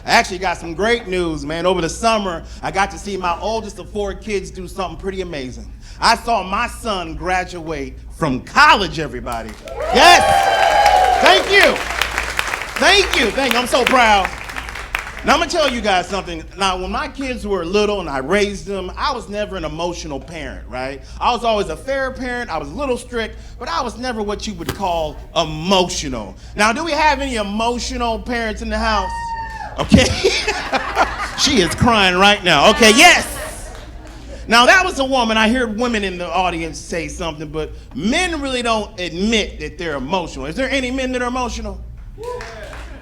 I actually got some great news, man. Over the summer, I got to see my oldest of 4 kids do something pretty amazing. I saw my son graduate from college, everybody. Yes! Thank you. Thank you. I'm so proud. Now, I'm going to tell you guys something. Now, when my kids were little and I raised them, I was never an emotional parent, right? I was always a fair parent. I was a little strict, but I was never what you would call emotional. Now, do we have any emotional parents in the house? Okay. She is crying right now. Okay, yes. Now, that was a woman. I heard women in the audience say something, but men really don't admit that they're emotional. Is there any men that are emotional?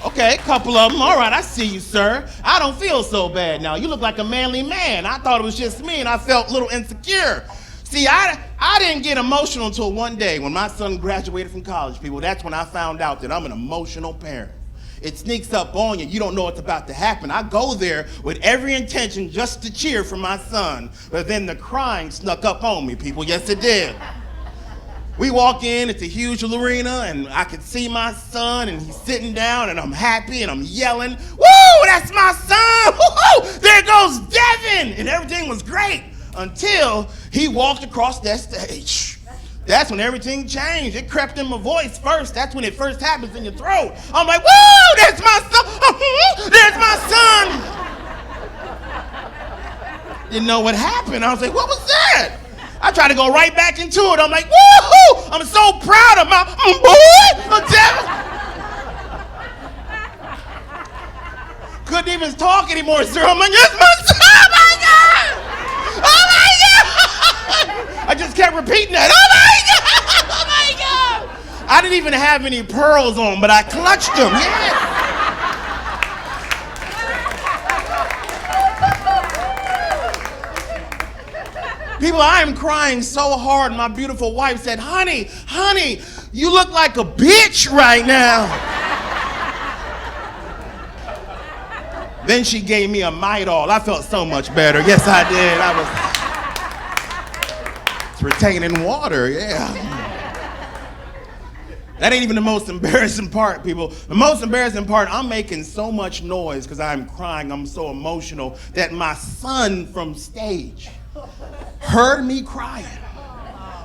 Okay, a couple of them. All right, I see you, sir. I don't feel so bad now. You look like a manly man. I thought it was just me, and I felt a little insecure. See, I didn't get emotional until one day when my son graduated from college, people. That's when I found out that I'm an emotional parent. It sneaks up on you. You don't know what's about to happen. I go there with every intention just to cheer for my son, but then the crying snuck up on me, people. Yes, it did. We walk in, it's a huge arena, and I can see my son, and he's sitting down, and I'm happy, and I'm yelling, woo, that's my son, woo-hoo, there goes Devin, and everything was great until he walked across that stage. That's when everything changed. It crept in my voice first. That's when it first happens in your throat. I'm like, woo, there's my son, there's my son. Didn't know what happened. I was like, what was that? I tried to go right back into it. I'm like, woohoo! I'm so proud of my boy. Couldn't even talk anymore, sir. I'm like, yes, my son! Oh my God! Oh my God! I just kept repeating that. Oh my God! Oh my God! I didn't even have any pearls on, but I clutched them. Yes. People, I am crying so hard. My beautiful wife said, honey, you look like a bitch right now. Then she gave me a Midol. I felt so much better. Yes, I did. It's retaining water, yeah. That ain't even the most embarrassing part, people. The most embarrassing part, I'm making so much noise because I'm crying. I'm so emotional that my son from stage heard me crying,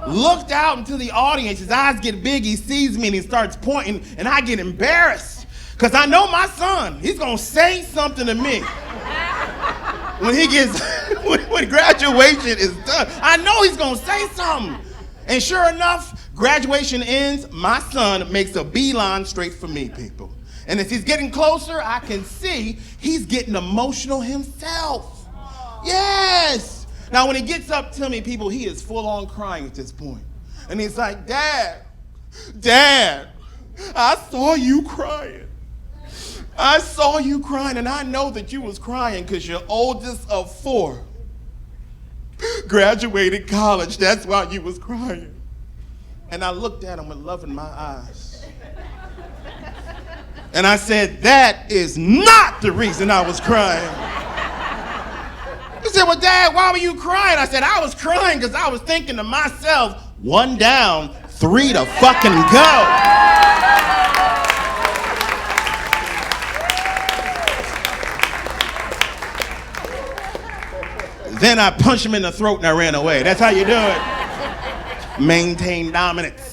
looked out into the audience, his eyes get big, he sees me and he starts pointing, and I get embarrassed because I know my son, he's gonna say something to me when he gets, when graduation is done. I know he's gonna say something. And sure enough, graduation ends, my son makes a beeline straight for me, people. And as he's getting closer, I can see he's getting emotional himself. Yes. Now, when he gets up to me, people, he is full on crying at this point. And he's like, Dad, I saw you crying. I saw you crying, and I know that you was crying because your oldest of 4 graduated college. That's why you was crying. And I looked at him with love in my eyes. And I said, that is not the reason I was crying. He said, well, Dad, why were you crying? I said, I was crying because I was thinking to myself, 1 down, 3 to fucking go. Then I punched him in the throat and I ran away. That's how you do it. Maintain dominance.